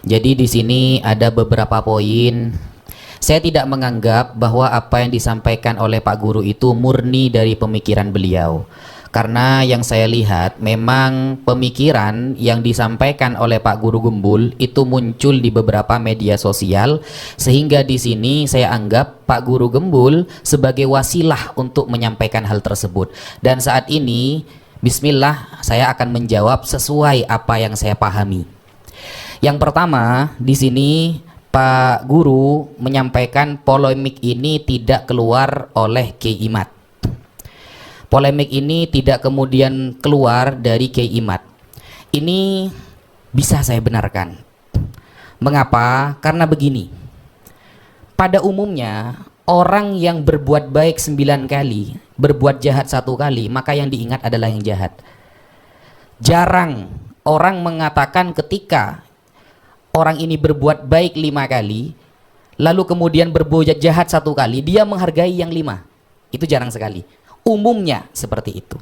Jadi di sini ada beberapa poin. Saya tidak menganggap bahwa apa yang disampaikan oleh Pak Guru itu murni dari pemikiran beliau. Karena yang saya lihat memang pemikiran yang disampaikan oleh Pak Guru Gembul itu muncul di beberapa media sosial, sehingga di sini saya anggap Pak Guru Gembul sebagai wasilah untuk menyampaikan hal tersebut. Dan saat ini bismillah saya akan menjawab sesuai apa yang saya pahami. Yang pertama, di sini Pak Guru menyampaikan polemik ini tidak keluar oleh Kiai Imad. Polemik ini tidak kemudian keluar dari Kiai Imad. Ini bisa saya benarkan. Mengapa? Karena begini. Pada umumnya orang yang berbuat baik 9 kali, berbuat jahat 1 kali, maka yang diingat adalah yang jahat. Jarang orang mengatakan ketika orang ini berbuat baik 5 kali, lalu kemudian berbuat jahat 1 kali, dia menghargai yang 5. Itu jarang sekali. Umumnya seperti itu.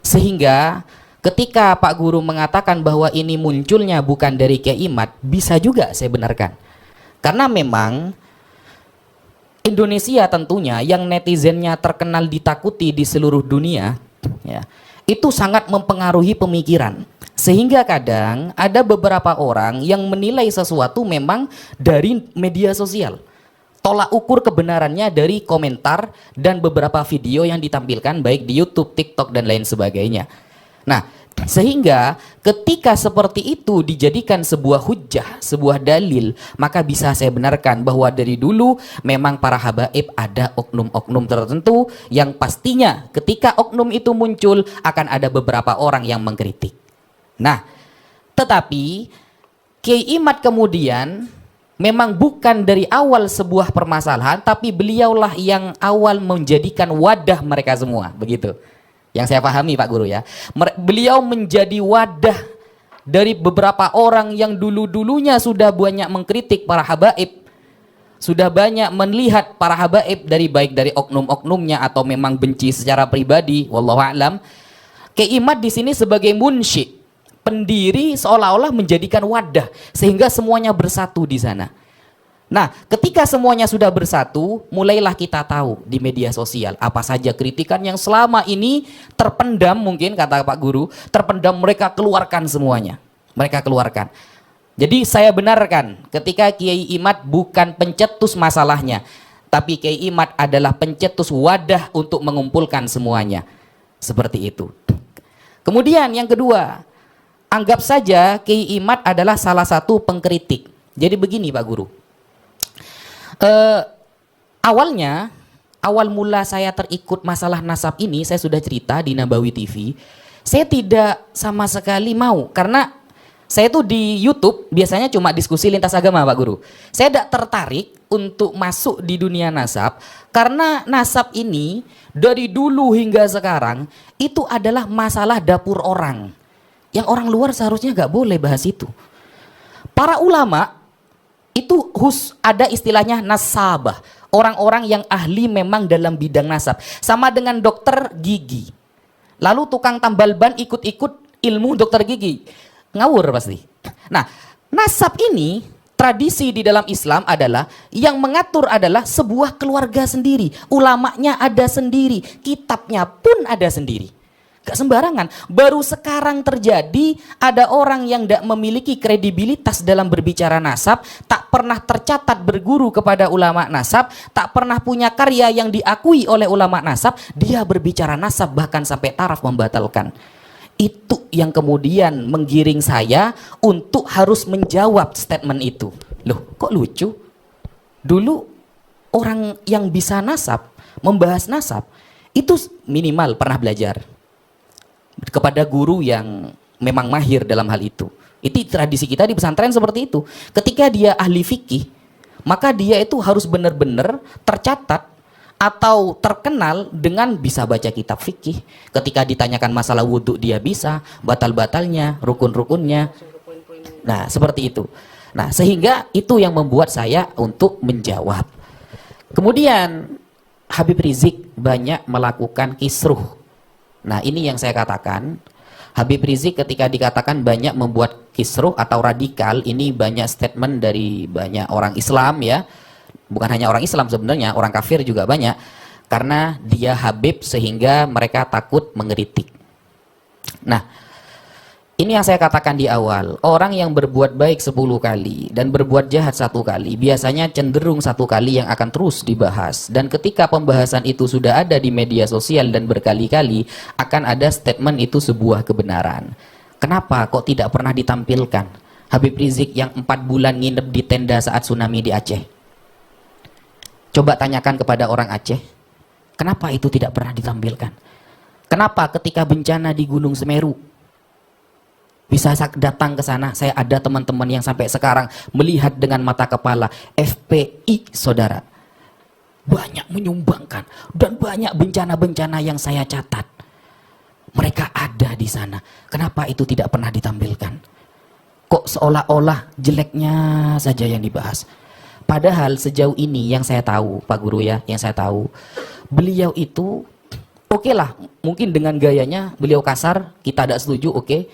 Sehingga ketika Pak Guru mengatakan bahwa ini munculnya bukan dari Kiai Imad, bisa juga saya benarkan. Karena memang Indonesia tentunya yang netizennya terkenal ditakuti di seluruh dunia, ya, itu sangat mempengaruhi pemikiran. Sehingga kadang ada beberapa orang yang menilai sesuatu memang dari media sosial. Tolak ukur kebenarannya dari komentar dan beberapa video yang ditampilkan baik di YouTube, TikTok dan lain sebagainya. Nah, sehingga ketika seperti itu dijadikan sebuah hujjah, sebuah dalil, maka bisa saya benarkan bahwa dari dulu memang para habaib ada oknum-oknum tertentu yang pastinya ketika oknum itu muncul akan ada beberapa orang yang mengkritik. Nah, tetapi Kiai Imad kemudian memang bukan dari awal sebuah permasalahan, tapi beliaulah yang awal menjadikan wadah mereka semua, begitu. Yang saya pahami Pak Guru ya. Beliau menjadi wadah dari beberapa orang yang dulu-dulunya sudah banyak mengkritik para habaib, sudah banyak melihat para habaib dari baik dari oknum-oknumnya atau memang benci secara pribadi, wallahu a'lam. Kiai Imad di sini sebagai munsyi, pendiri, seolah-olah menjadikan wadah sehingga semuanya bersatu di sana. Nah, ketika semuanya sudah bersatu, mulailah kita tahu di media sosial apa saja kritikan yang selama ini terpendam, mungkin kata Pak Guru, terpendam, mereka keluarkan semuanya. Mereka keluarkan. Jadi saya benarkan ketika Kiai Imad bukan pencetus masalahnya, tapi Kiai Imad adalah pencetus wadah untuk mengumpulkan semuanya. Seperti itu. Kemudian yang kedua, anggap saja Kiai Imad adalah salah satu pengkritik. Jadi begini Pak Guru. Awal mula saya terikut masalah nasab ini, saya sudah cerita di Nabawi TV. Saya tidak sama sekali mau, karena saya tuh di YouTube biasanya cuma diskusi lintas agama Pak Guru. Saya tidak tertarik untuk masuk di dunia nasab, karena nasab ini dari dulu hingga sekarang itu adalah masalah dapur orang. Yang orang luar seharusnya nggak boleh bahas itu. Para ulama itu ada istilahnya nasabah, orang-orang yang ahli memang dalam bidang nasab, sama dengan dokter gigi. Lalu tukang tambal ban ikut-ikut ilmu dokter gigi, ngawur pasti. Nah, nasab ini tradisi di dalam Islam adalah yang mengatur adalah sebuah keluarga sendiri, ulamanya ada sendiri, kitabnya pun ada sendiri. Gak sembarangan. Baru sekarang terjadi ada orang yang tidak memiliki kredibilitas dalam berbicara nasab, tak pernah tercatat berguru kepada ulama nasab, tak pernah punya karya yang diakui oleh ulama nasab, dia berbicara nasab bahkan sampai taraf membatalkan. Itu yang kemudian menggiring saya untuk harus menjawab statement itu. Loh, kok lucu? Dulu orang yang bisa nasab, membahas nasab, itu minimal pernah belajar kepada guru yang memang mahir dalam hal itu. Itu tradisi kita di pesantren seperti itu. Ketika dia ahli fikih, maka dia itu harus benar-benar tercatat atau terkenal dengan bisa baca kitab fikih. Ketika ditanyakan masalah wudhu dia bisa, batal-batalnya, rukun-rukunnya. Nah, seperti itu. Nah, sehingga itu yang membuat saya untuk menjawab. Kemudian Habib Rizik banyak melakukan kisruh. Nah, ini yang saya katakan, Habib Rizik ketika dikatakan banyak membuat kisruh atau radikal ini banyak statement dari banyak orang Islam ya. Bukan hanya orang Islam sebenarnya, orang kafir juga banyak. Karena dia Habib sehingga mereka takut mengkritik. Nah, ini yang saya katakan di awal. Orang yang berbuat baik 10 kali dan berbuat jahat 1 kali, biasanya cenderung 1 kali yang akan terus dibahas. Dan ketika pembahasan itu sudah ada di media sosial dan berkali-kali, akan ada statement itu sebuah kebenaran. Kenapa kok tidak pernah ditampilkan Habib Rizik yang 4 bulan nginep di tenda saat tsunami di Aceh? Coba tanyakan kepada orang Aceh, kenapa itu tidak pernah ditampilkan? Kenapa ketika bencana di Gunung Semeru bisa datang ke sana? Saya ada teman-teman yang sampai sekarang melihat dengan mata kepala. FPI saudara banyak menyumbangkan dan banyak bencana-bencana yang saya catat. Mereka ada di sana. Kenapa itu tidak pernah ditampilkan? Kok seolah-olah jeleknya saja yang dibahas? Padahal sejauh ini yang saya tahu, Pak Guru ya, yang saya tahu, beliau itu oke lah, mungkin dengan gayanya beliau kasar, kita tidak setuju, oke.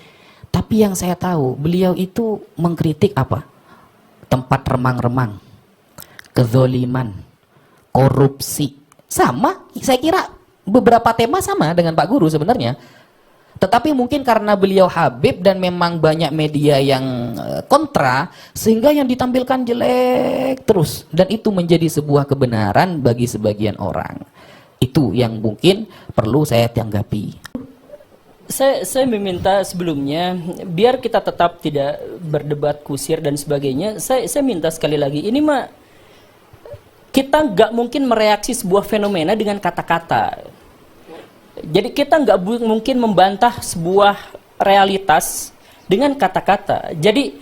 Tapi yang saya tahu, beliau itu mengkritik apa? Tempat remang-remang, kezoliman, korupsi. Sama, saya kira beberapa tema sama dengan Pak Guru sebenarnya. Tetapi mungkin karena beliau Habib dan memang banyak media yang kontra, sehingga yang ditampilkan jelek terus. Dan itu menjadi sebuah kebenaran bagi sebagian orang. Itu yang mungkin perlu saya tanggapi. Saya meminta sebelumnya, biar kita tetap tidak berdebat kusir dan sebagainya, saya minta sekali lagi, ini mah kita nggak mungkin mereaksi sebuah fenomena dengan kata-kata. Jadi kita nggak mungkin membantah sebuah realitas dengan kata-kata. Jadi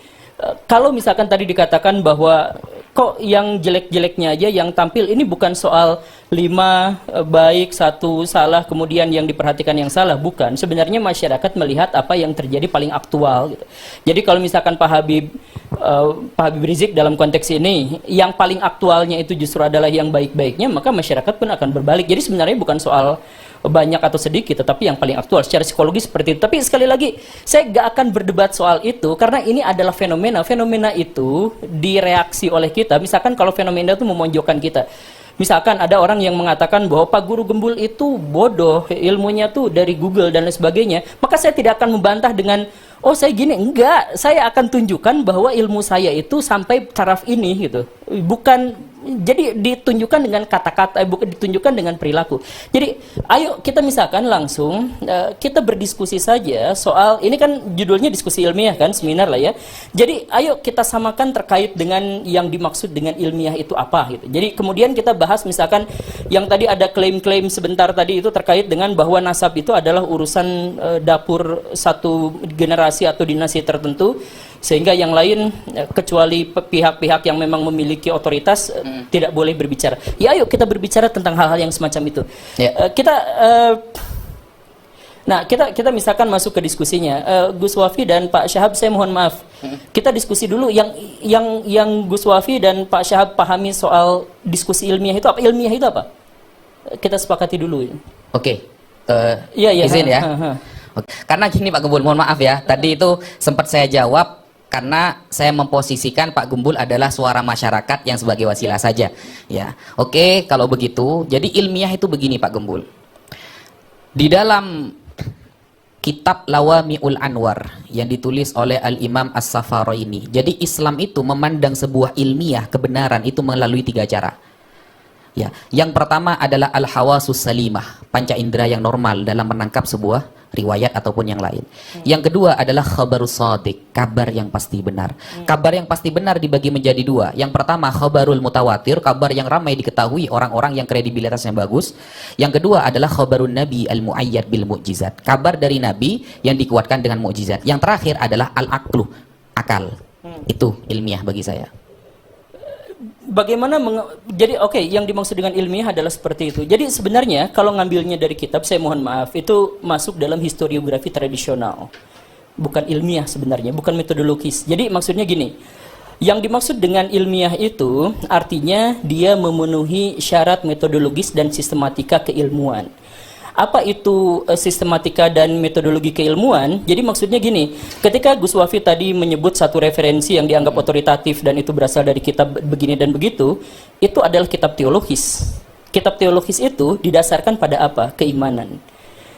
kalau misalkan tadi dikatakan bahwa kok yang jelek-jeleknya aja yang tampil, ini bukan soal 5 baik, 1 salah, kemudian yang diperhatikan yang salah, bukan. Sebenarnya masyarakat melihat apa yang terjadi paling aktual gitu. Jadi kalau misalkan Pak Habib Rizik dalam konteks ini yang paling aktualnya itu justru adalah yang baik-baiknya, maka masyarakat pun akan berbalik. Jadi sebenarnya bukan soal banyak atau sedikit, tetapi yang paling aktual secara psikologis seperti itu. Tapi sekali lagi, saya gak akan berdebat soal itu karena ini adalah fenomena itu direaksi oleh kita. Misalkan kalau fenomena itu memonjokkan kita, misalkan ada orang yang mengatakan bahwa Pak Guru Gembul itu bodoh, ilmunya tuh dari Google dan lain sebagainya, maka saya tidak akan membantah dengan oh saya gini, enggak, saya akan tunjukkan bahwa ilmu saya itu sampai taraf ini gitu. Bukan, jadi ditunjukkan dengan kata-kata, bukan ditunjukkan dengan perilaku. Jadi ayo kita misalkan langsung kita berdiskusi saja soal, ini kan judulnya diskusi ilmiah kan, seminar lah ya. Jadi ayo kita samakan terkait dengan yang dimaksud dengan ilmiah itu apa gitu. Jadi kemudian kita bahas misalkan yang tadi ada klaim-klaim sebentar tadi itu terkait dengan bahwa nasab itu adalah urusan dapur satu generasi atau dinasti tertentu, sehingga yang lain kecuali pihak-pihak yang memang memiliki otoritas tidak boleh berbicara. Ya ayo kita berbicara tentang hal-hal yang semacam itu. Nah kita misalkan masuk ke diskusinya. Gus Wafi dan Pak Syahab, saya mohon maaf. Kita diskusi dulu yang Gus Wafi dan Pak Syahab pahami soal diskusi ilmiah itu apa? Ilmiah itu apa? Kita sepakati dulu. Oke. Izin ya. Oke. Karena gini Pak Gembul, mohon maaf ya. Tadi itu sempat saya jawab karena saya memposisikan Pak Gembul adalah suara masyarakat yang sebagai wasilah saja. Ya, oke, kalau begitu, jadi ilmiah itu begini Pak Gembul. Di dalam kitab Lawami'ul Anwar yang ditulis oleh Al-Imam As-Saffaraini, jadi Islam itu memandang sebuah ilmiah kebenaran itu melalui 3 cara. Ya, yang pertama adalah al-hawasus salimah, panca indera yang normal dalam menangkap sebuah riwayat ataupun yang lain. Yang kedua adalah khabarus shadiq, kabar yang pasti benar. Kabar yang pasti benar dibagi menjadi 2. Yang pertama khabarul mutawatir, kabar yang ramai diketahui orang-orang yang kredibilitasnya bagus. Yang kedua adalah khabarun nabi al-muayyad bil mu'jizat, kabar dari nabi yang dikuatkan dengan mukjizat. Yang terakhir adalah al-aqlu, akal. Itu ilmiah bagi saya. Bagaimana jadi yang dimaksud dengan ilmiah adalah seperti itu. Jadi sebenarnya kalau ngambilnya dari kitab, saya mohon maaf, itu masuk dalam historiografi tradisional, bukan ilmiah sebenarnya, bukan metodologis. Jadi maksudnya gini, yang dimaksud dengan ilmiah itu artinya dia memenuhi syarat metodologis dan sistematika keilmuan. apa itu sistematika dan metodologi keilmuan? Jadi maksudnya gini, ketika Gus Wafi tadi menyebut satu referensi yang dianggap otoritatif dan itu berasal dari kitab begini dan begitu, itu adalah kitab teologis. Kitab teologis itu didasarkan pada apa? Keimanan.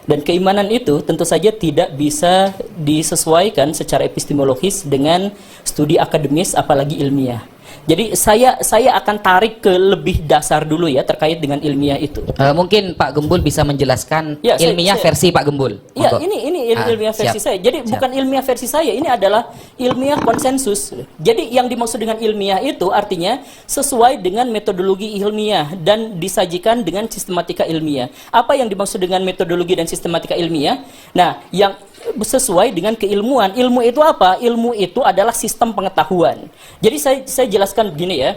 Dan keimanan itu tentu saja tidak bisa disesuaikan secara epistemologis dengan studi akademis apalagi ilmiah. Jadi saya akan tarik ke lebih dasar dulu ya terkait dengan ilmiah itu. Mungkin Pak Gembul bisa menjelaskan Ya, ilmiah versi Pak Gembul. Ya, Monggo. ini ilmiah versi Siap. saya. Jadi bukan ilmiah versi saya, ini adalah ilmiah konsensus. Jadi yang dimaksud dengan ilmiah itu artinya sesuai dengan metodologi ilmiah dan disajikan dengan sistematika ilmiah. Apa yang dimaksud dengan metodologi dan sistematika ilmiah? Nah, yang sesuai dengan keilmuan. Ilmu itu apa? Ilmu itu adalah sistem pengetahuan. Jadi saya jelaskan begini ya.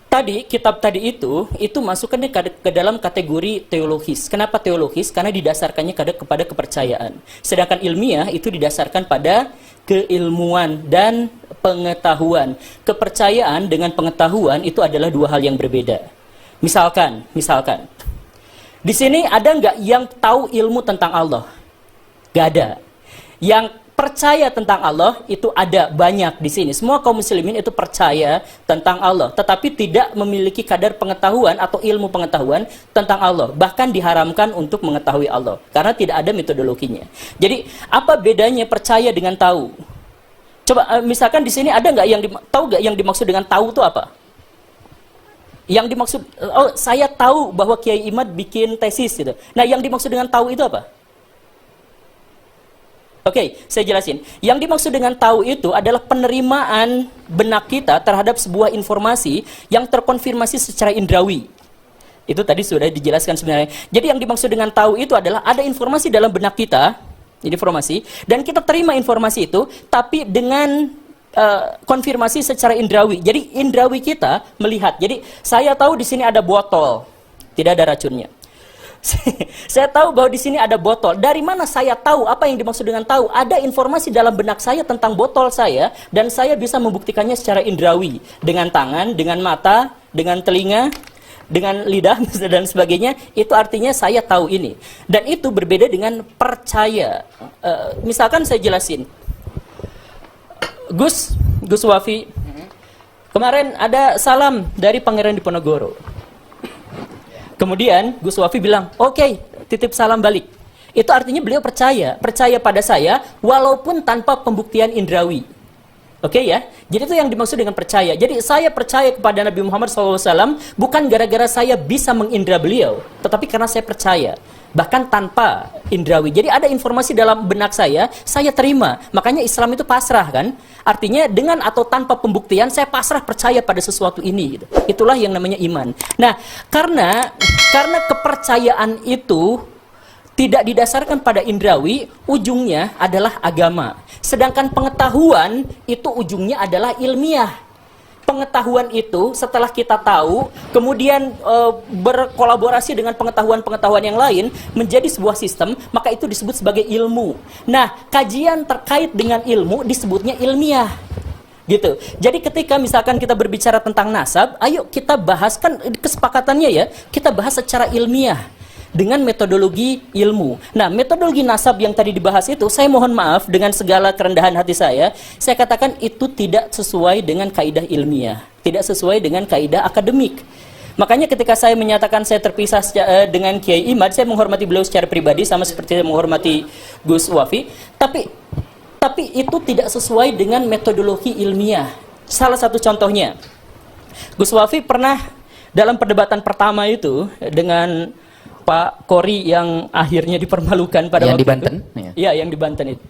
Tadi kitab tadi itu masukkan ke dalam kategori teologis. Kenapa teologis? Karena didasarkannya kepada kepercayaan. Sedangkan ilmiah itu didasarkan pada keilmuan dan pengetahuan. Kepercayaan dengan pengetahuan itu adalah dua hal yang berbeda. Misalkan di sini ada nggak yang tahu ilmu tentang Allah? Nggak ada. Yang percaya tentang Allah itu ada banyak di sini. Semua kaum muslimin itu percaya tentang Allah, tetapi tidak memiliki kadar pengetahuan atau ilmu pengetahuan tentang Allah. Bahkan diharamkan untuk mengetahui Allah karena tidak ada metodologinya. Jadi apa bedanya percaya dengan tahu? Coba misalkan di sini ada nggak yang tahu nggak yang dimaksud dengan tahu itu apa? Yang dimaksud, oh saya tahu bahwa Kiai Imad bikin tesis gitu. Nah yang dimaksud dengan tahu itu apa? Oke, saya jelasin. Yang dimaksud dengan tahu itu adalah penerimaan benak kita terhadap sebuah informasi yang terkonfirmasi secara indrawi. Itu tadi sudah dijelaskan sebenarnya. Jadi yang dimaksud dengan tahu itu adalah ada informasi dalam benak kita, informasi, dan kita terima informasi itu, tapi dengan konfirmasi secara indrawi. Jadi indrawi kita melihat. Jadi saya tahu di sini ada botol, tidak ada racunnya. Saya tahu bahwa di sini ada botol. Dari mana saya tahu? Apa yang dimaksud dengan tahu? Ada informasi dalam benak saya tentang botol saya dan saya bisa membuktikannya secara indrawi dengan tangan, dengan mata, dengan telinga, dengan lidah dan sebagainya. Itu artinya saya tahu ini. Dan itu berbeda dengan percaya. Misalkan saya jelasin. Gus Wafi, kemarin ada salam dari Pangeran Diponegoro. Kemudian Gus Wafi bilang, oke, titip salam balik. Itu artinya beliau percaya pada saya walaupun tanpa pembuktian indrawi. Oke ya, jadi itu yang dimaksud dengan percaya. Jadi saya percaya kepada Nabi Muhammad SAW bukan gara-gara saya bisa mengindra beliau, tetapi karena saya percaya. Bahkan tanpa indrawi. Jadi ada informasi dalam benak saya terima. Makanya Islam itu pasrah kan? Artinya dengan atau tanpa pembuktian saya pasrah percaya pada sesuatu ini. Gitu. Itulah yang namanya iman. Nah, karena kepercayaan itu tidak didasarkan pada indrawi, ujungnya adalah agama. Sedangkan pengetahuan itu ujungnya adalah ilmiah. Pengetahuan itu setelah kita tahu, kemudian berkolaborasi dengan pengetahuan-pengetahuan yang lain menjadi sebuah sistem, maka itu disebut sebagai ilmu. Nah, kajian terkait dengan ilmu disebutnya ilmiah. Gitu. Jadi ketika misalkan kita berbicara tentang nasab, ayo kita bahas, kan kesepakatannya ya, kita bahas secara ilmiah dengan metodologi ilmu. Nah, metodologi nasab yang tadi dibahas itu, saya mohon maaf dengan segala kerendahan hati saya katakan itu tidak sesuai dengan kaidah ilmiah, tidak sesuai dengan kaidah akademik. Makanya ketika saya menyatakan saya terpisah dengan Kiai Imad, saya menghormati beliau secara pribadi sama seperti saya menghormati Gus Wafi, tapi itu tidak sesuai dengan metodologi ilmiah. Salah satu contohnya, Gus Wafi pernah dalam perdebatan pertama itu dengan Pak Kori yang akhirnya dipermalukan pada yang waktu di Banten, itu. Ya, yang di Banten itu.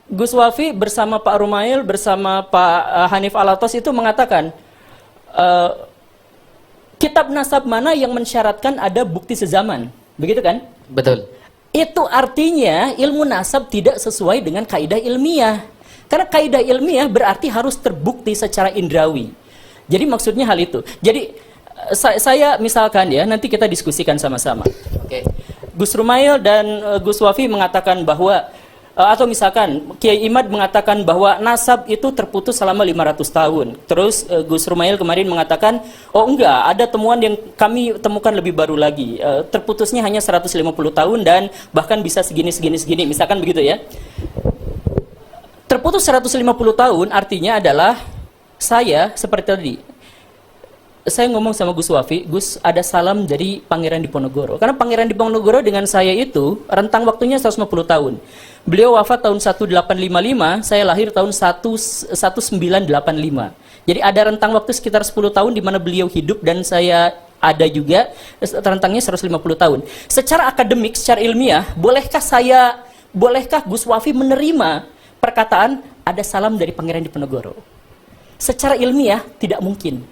Gus Wafi bersama Pak Rumail, bersama Pak Hanif Alatos itu mengatakan, kitab nasab mana yang mensyaratkan ada bukti sezaman, begitu kan? Betul. Itu artinya ilmu nasab tidak sesuai dengan kaidah ilmiah. Karena kaidah ilmiah berarti harus terbukti secara indrawi. Jadi maksudnya hal itu. Jadi saya misalkan ya, nanti kita diskusikan sama-sama. Gus Rumail dan Gus Wafi mengatakan bahwa Atau misalkan Kiai Imad mengatakan bahwa nasab itu terputus selama 500 tahun. Terus Gus Rumail kemarin mengatakan, oh enggak, ada temuan yang kami temukan lebih baru lagi. Terputusnya hanya 150 tahun dan bahkan bisa segini, misalkan begitu ya. Terputus 150 tahun artinya adalah saya seperti tadi. Saya ngomong sama Gus Wafi, Gus ada salam dari Pangeran Diponegoro. Karena Pangeran Diponegoro dengan saya itu rentang waktunya 150 tahun. Beliau wafat tahun 1855, saya lahir tahun 1985. Jadi ada rentang waktu sekitar 10 tahun di mana beliau hidup dan saya ada juga, rentangnya 150 tahun. Secara akademik, secara ilmiah, bolehkah Gus Wafi menerima perkataan ada salam dari Pangeran Diponegoro? Secara ilmiah tidak mungkin.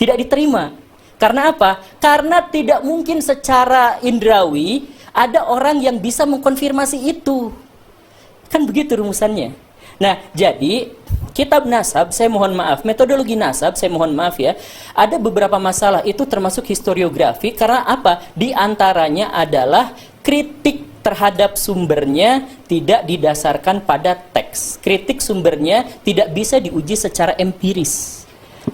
Tidak diterima. Karena apa? Karena tidak mungkin secara indrawi ada orang yang bisa mengkonfirmasi itu. Kan begitu rumusannya. Nah, jadi kitab nasab, saya mohon maaf, metodologi nasab, saya mohon maaf ya, ada beberapa masalah itu termasuk historiografi. Karena apa? Di antaranya adalah kritik terhadap sumbernya tidak didasarkan pada teks. Kritik sumbernya tidak bisa diuji secara empiris.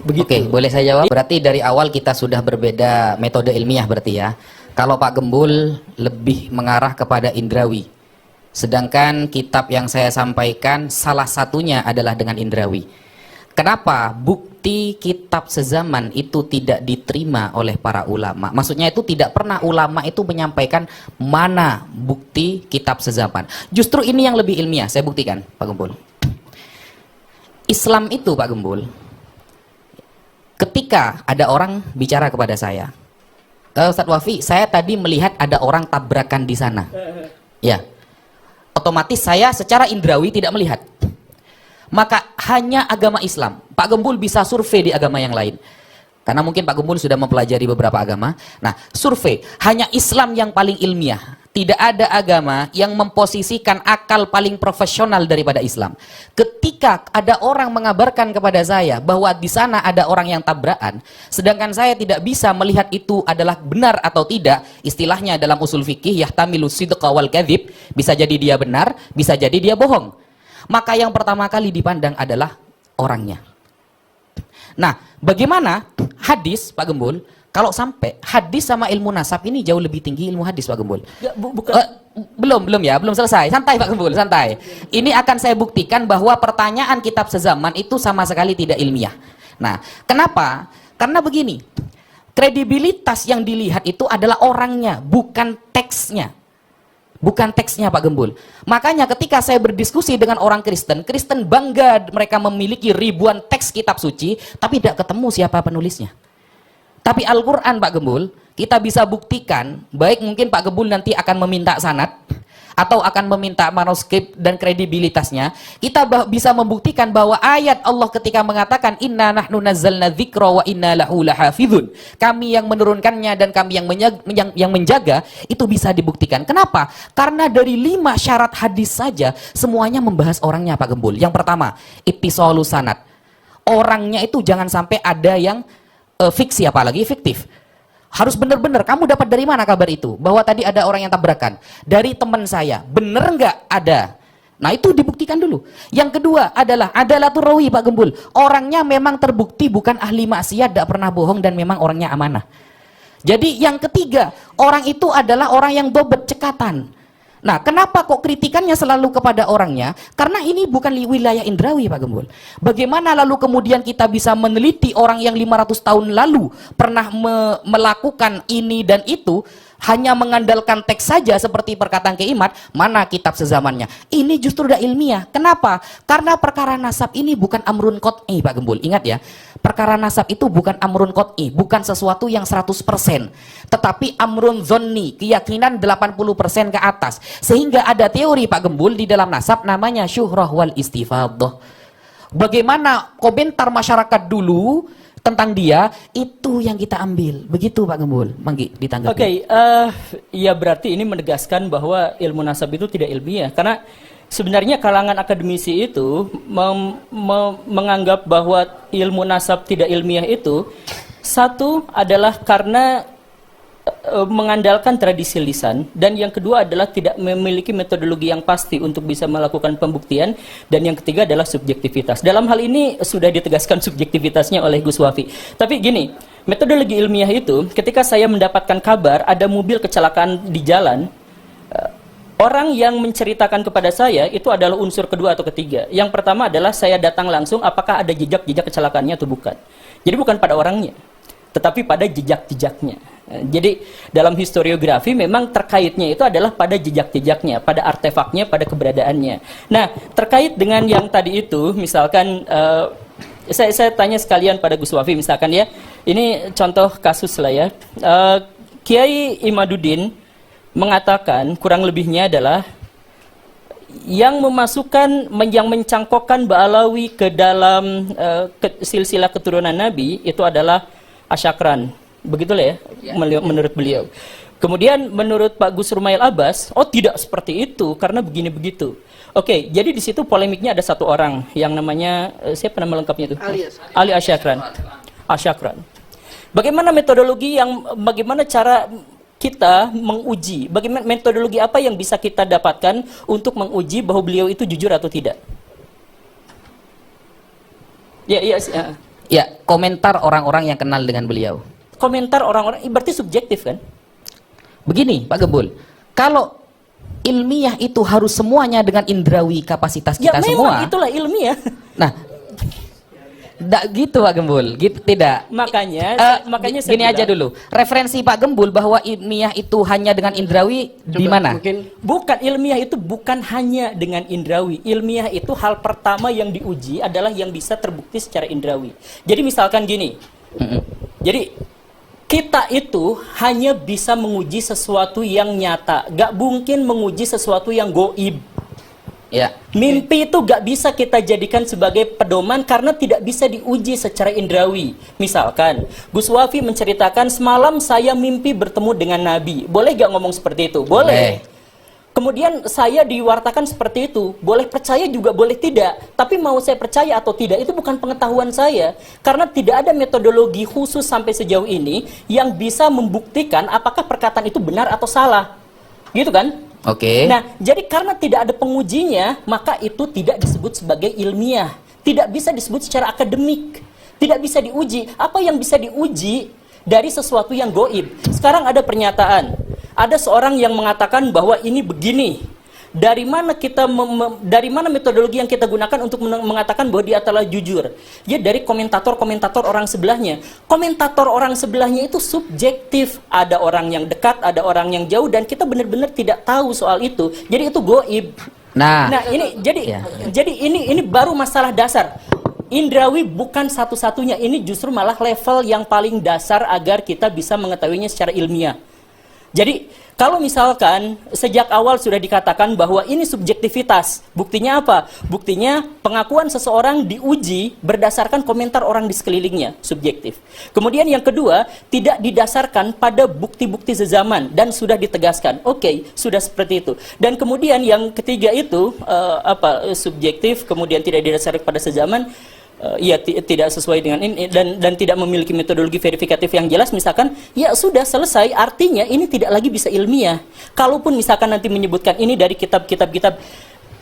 Begitu. Oke, boleh saya jawab? Berarti dari awal kita sudah berbeda metode ilmiah berarti ya. Kalau Pak Gembul lebih mengarah kepada indrawi. Sedangkan kitab yang saya sampaikan salah satunya adalah dengan indrawi. Kenapa bukti kitab sezaman itu tidak diterima oleh para ulama? Maksudnya itu tidak pernah ulama itu menyampaikan mana bukti kitab sezaman. Justru ini yang lebih ilmiah, saya buktikan Pak Gembul. Islam itu Pak Gembul, ketika ada orang bicara kepada saya, Ustadz Wafi, saya tadi melihat ada orang tabrakan di sana. Ya, otomatis saya secara indrawi tidak melihat. Maka hanya agama Islam. Pak Gembul bisa survei di agama yang lain. Karena mungkin Pak Gembul sudah mempelajari beberapa agama. Nah, survei. Hanya Islam yang paling ilmiah. Tidak ada agama yang memposisikan akal paling profesional daripada Islam. Ketika ada orang mengabarkan kepada saya bahwa di sana ada orang yang tabrakan, sedangkan saya tidak bisa melihat itu adalah benar atau tidak, istilahnya dalam usul fikih yahtamilu sidqa wal kadzib, bisa jadi dia benar, bisa jadi dia bohong. Maka yang pertama kali dipandang adalah orangnya. Nah, bagaimana hadis Pak Gembul? Kalau sampai hadis sama ilmu nasab ini jauh lebih tinggi ilmu hadis Pak Gembul. Belum selesai. Santai Pak Gembul, santai. Ini akan saya buktikan bahwa pertanyaan kitab sezaman itu sama sekali tidak ilmiah. Nah, kenapa? Karena begini, kredibilitas yang dilihat itu adalah orangnya, bukan teksnya. Bukan teksnya Pak Gembul. Makanya ketika saya berdiskusi dengan orang Kristen, Kristen bangga mereka memiliki ribuan teks kitab suci, tapi tidak ketemu siapa penulisnya. Tapi Al-Quran Pak Gembul, kita bisa buktikan, baik mungkin Pak Gembul nanti akan meminta sanad, atau akan meminta manuskrip dan kredibilitasnya, kita bisa membuktikan bahwa ayat Allah ketika mengatakan inna nahnu nazzalna dzikra wa inna lahu lahafizun, kami yang menurunkannya dan kami yang menjaga, itu bisa dibuktikan. Kenapa? Karena dari 5 syarat hadis saja semuanya membahas orangnya Pak Gembul. Yang pertama, ittisalus sanad. Orangnya itu jangan sampai ada yang fiksi, apalagi fiktif. Harus benar-benar, kamu dapat dari mana kabar itu? Bahwa tadi ada orang yang tabrakan. Dari teman saya. Benar nggak? Ada. Nah itu dibuktikan dulu. Yang kedua adalah adalatul rawi Pak Gembul. Orangnya memang terbukti bukan ahli maksiat, tidak pernah bohong dan memang orangnya amanah. Jadi yang ketiga, orang itu adalah orang yang dobet cekatan. Nah, kenapa kok kritikannya selalu kepada orangnya? Karena ini bukan wilayah indrawi Pak Gembul. Bagaimana lalu kemudian kita bisa meneliti orang yang 500 tahun lalu pernah melakukan ini dan itu, hanya mengandalkan teks saja seperti perkataan Kiai Imad, mana kitab sezamannya? Ini justru tidak ilmiah. Kenapa? Karena perkara nasab ini bukan amrun qot'i Pak Gembul. Ingat ya, perkara nasab itu bukan amrun qot'i, bukan sesuatu yang 100%, tetapi amrun zonni, keyakinan 80% ke atas. Sehingga ada teori Pak Gembul di dalam nasab namanya syuhrah wal istifadah. Bagaimana komentar masyarakat dulu tentang dia, itu yang kita ambil. Begitu Pak Gembul. Manggi ditanggapi. Oke, ya berarti ini menegaskan bahwa ilmu nasab itu tidak ilmiah. Karena sebenarnya kalangan akademisi itu menganggap bahwa ilmu nasab tidak ilmiah itu, satu adalah karena mengandalkan tradisi lisan, dan yang kedua adalah tidak memiliki metodologi yang pasti untuk bisa melakukan pembuktian, dan yang ketiga adalah subjektivitas. Dalam hal ini sudah ditegaskan subjektivitasnya oleh Gus Wafi. Tapi gini, metodologi ilmiah itu ketika saya mendapatkan kabar ada mobil kecelakaan di jalan, orang yang menceritakan kepada saya itu adalah unsur kedua atau ketiga. Yang pertama adalah saya datang langsung apakah ada jejak-jejak kecelakaannya atau bukan. Jadi bukan pada orangnya, tetapi pada jejak-jejaknya. Jadi dalam historiografi memang terkaitnya itu adalah pada jejak-jejaknya, pada artefaknya, pada keberadaannya. Nah, terkait dengan yang tadi itu, misalkan saya tanya sekalian pada Gus Wafi, misalkan ya, ini contoh kasus lah ya. Kiai Imaduddin mengatakan kurang lebihnya adalah yang memasukkan, yang mencangkokkan Ba'alawi ke dalam silsilah keturunan Nabi itu adalah Asyakran. Begitulah ya, menurut beliau. Kemudian menurut Pak Gus Rumail Abbas, oh tidak seperti itu karena begini begitu. Oke, jadi di situ polemiknya ada satu orang yang namanya siapa nama lengkapnya itu? Ali Asyakran. Asyakran. Bagaimana metodologi bagaimana cara kita menguji? Bagaimana metodologi apa yang bisa kita dapatkan untuk menguji bahwa beliau itu jujur atau tidak? Ya, komentar orang-orang yang kenal dengan beliau. Komentar orang-orang berarti subjektif kan? Begini Pak Gembul, kalau ilmiah itu harus semuanya dengan indrawi kapasitas kita semua. Ya memang itulah ilmiah. Nah, tidak gitu Pak Gembul, gitu tidak. Makanya saya gini aja dulu. Referensi Pak Gembul bahwa ilmiah itu hanya dengan indrawi di mana? Bukan, ilmiah itu bukan hanya dengan indrawi. Ilmiah itu hal pertama yang diuji adalah yang bisa terbukti secara indrawi. Jadi misalkan gini. Jadi kita itu hanya bisa menguji sesuatu yang nyata, gak mungkin menguji sesuatu yang goib. Ya. Mimpi itu gak bisa kita jadikan sebagai pedoman karena tidak bisa diuji secara indrawi. Misalkan, Gus Wafi menceritakan semalam saya mimpi bertemu dengan Nabi. Boleh gak ngomong seperti itu? Boleh. Kemudian saya diwartakan seperti itu, boleh percaya juga boleh tidak. Tapi mau saya percaya atau tidak itu bukan pengetahuan saya. Karena tidak ada metodologi khusus sampai sejauh ini yang bisa membuktikan apakah perkataan itu benar atau salah. Gitu kan? Oke. Nah, jadi karena tidak ada pengujinya, maka itu tidak disebut sebagai ilmiah. Tidak bisa disebut secara akademik. Tidak bisa diuji. Apa yang bisa diuji dari sesuatu yang goib? Sekarang ada pernyataan. Ada seorang yang mengatakan bahwa ini begini. Dari mana dari mana metodologi yang kita gunakan untuk mengatakan bahwa dia telah jujur? Ya dari komentator-komentator orang sebelahnya. Komentator orang sebelahnya itu subjektif. Ada orang yang dekat, ada orang yang jauh, dan kita benar-benar tidak tahu soal itu. Jadi itu goib. Nah ini jadi ini baru masalah dasar. Indrawi bukan satu-satunya. Ini justru malah level yang paling dasar agar kita bisa mengetahuinya secara ilmiah. Jadi, kalau misalkan sejak awal sudah dikatakan bahwa ini subjektivitas, buktinya apa? Buktinya pengakuan seseorang diuji berdasarkan komentar orang di sekelilingnya, subjektif. Kemudian yang kedua, tidak didasarkan pada bukti-bukti sezaman dan sudah ditegaskan. Oke, sudah seperti itu. Dan kemudian yang ketiga itu subjektif, kemudian tidak didasarkan pada sezaman. Tidak sesuai dengan ini dan tidak memiliki metodologi verifikatif yang jelas, misalkan ya sudah selesai, artinya ini tidak lagi bisa ilmiah. Kalaupun misalkan nanti menyebutkan ini dari kitab-kitab,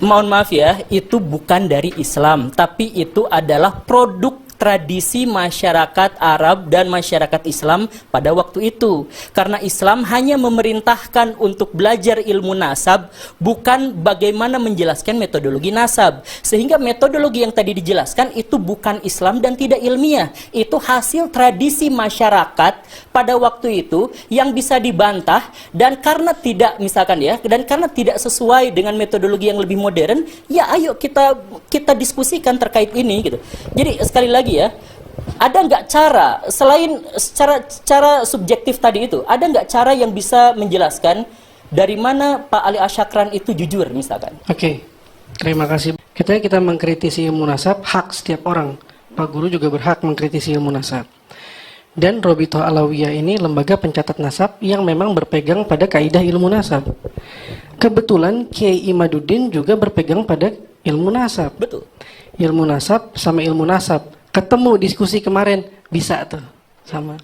mohon maaf ya, itu bukan dari Islam, tapi itu adalah produk tradisi masyarakat Arab dan masyarakat Islam pada waktu itu. Karena Islam hanya memerintahkan untuk belajar ilmu nasab, bukan bagaimana menjelaskan metodologi nasab. Sehingga metodologi yang tadi dijelaskan itu bukan Islam dan tidak ilmiah. Itu hasil tradisi masyarakat pada waktu itu yang bisa dibantah, dan karena tidak dan karena tidak sesuai dengan metodologi yang lebih modern, ya ayo kita diskusikan terkait ini gitu. Jadi sekali lagi ya, ada nggak cara selain cara subjektif tadi itu, ada nggak cara yang bisa menjelaskan dari mana Pak Ali Asyakran itu jujur misalkan? Oke, terima kasih. Kita mengkritisi ilmu nasab, hak setiap orang. Pak Guru juga berhak mengkritisi ilmu nasab. Dan Robitoh Alawiyah ini lembaga pencatat nasab yang memang berpegang pada kaidah ilmu nasab. Kebetulan Kiai Imaduddin juga berpegang pada ilmu nasab. Betul. Ilmu nasab sama ilmu nasab ketemu diskusi kemarin bisa tuh sama.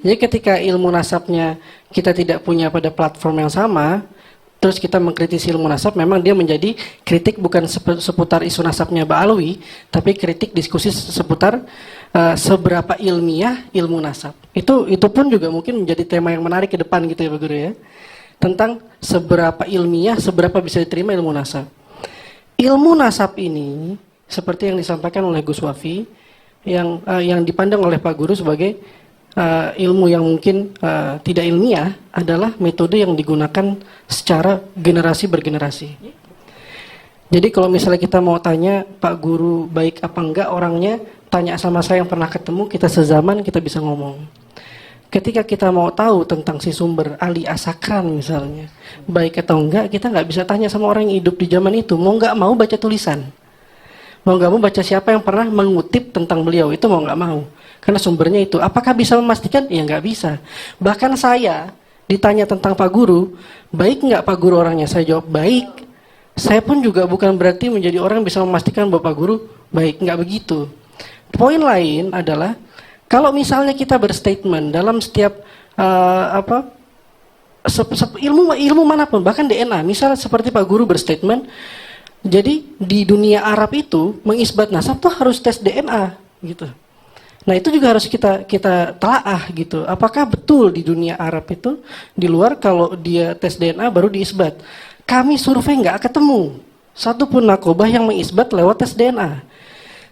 Jadi ketika ilmu nasabnya kita tidak punya pada platform yang sama, terus kita mengkritisi ilmu nasab, memang dia menjadi kritik bukan seputar isu nasabnya Ba'alawi, tapi kritik diskusi seputar seberapa ilmiah ilmu nasab. Itu pun juga mungkin menjadi tema yang menarik ke depan gitu ya Pak Guru ya. Tentang seberapa ilmiah, seberapa bisa diterima ilmu nasab. Ilmu nasab ini seperti yang disampaikan oleh Gus Wafi, yang dipandang oleh Pak Guru sebagai ilmu yang mungkin tidak ilmiah adalah metode yang digunakan secara generasi bergenerasi. Jadi kalau misalnya kita mau tanya Pak Guru baik apa enggak orangnya, tanya sama saya yang pernah ketemu, kita sezaman kita bisa ngomong. Ketika kita mau tahu tentang si sumber Ali Asakran misalnya, baik atau enggak, kita nggak bisa tanya sama orang yang hidup di zaman itu, mau nggak mau baca tulisan. Mau nggak mau baca siapa yang pernah mengutip tentang beliau, itu mau nggak mau. Karena sumbernya itu. Apakah bisa memastikan? Ya nggak bisa. Bahkan saya ditanya tentang Pak Guru, baik nggak Pak Guru orangnya? Saya jawab baik. Saya pun juga bukan berarti menjadi orang yang bisa memastikan bahwa Pak Guru baik. Nggak begitu. Poin lain adalah, kalau misalnya kita berstatement dalam setiap ilmu manapun, bahkan DNA, misal seperti Pak Guru berstatement, jadi di dunia Arab itu mengisbat nasab tuh harus tes DNA gitu. Nah itu juga harus kita telaah gitu. Apakah betul di dunia Arab itu di luar kalau dia tes DNA baru diisbat? Kami survei nggak ketemu satupun nakobah yang mengisbat lewat tes DNA.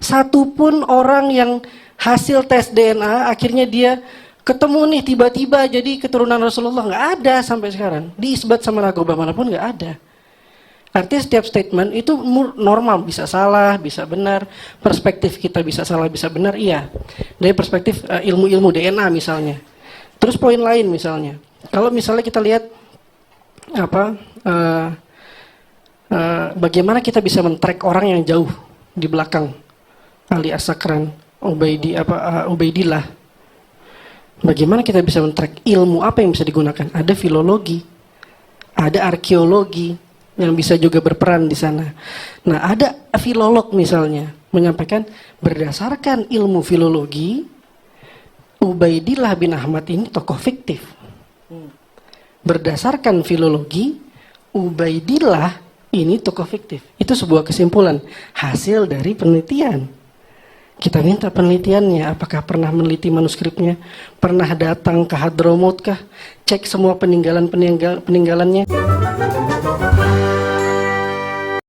Satupun orang yang hasil tes DNA akhirnya dia ketemu nih tiba-tiba jadi keturunan Rasulullah, nggak ada sampai sekarang. Diisbat sama nakobah manapun nggak ada. Artinya setiap statement itu normal, bisa salah, bisa benar. Perspektif kita bisa salah, bisa benar, iya. Dari perspektif ilmu-ilmu DNA misalnya. Terus poin lain misalnya, kalau misalnya kita lihat bagaimana kita bisa men-track orang yang jauh di belakang Ali Asakran, Ubaidillah. Bagaimana kita bisa men-track ilmu apa yang bisa digunakan? Ada filologi, ada arkeologi yang bisa juga berperan di sana. Nah, ada filolog misalnya menyampaikan berdasarkan ilmu filologi, Ubaidillah bin Ahmad ini tokoh fiktif. Berdasarkan filologi, Ubaidillah ini tokoh fiktif. Itu sebuah kesimpulan hasil dari penelitian. Kita minta penelitiannya, apakah pernah meneliti manuskripnya, pernah datang ke Hadramaut kah, cek semua peninggalannya.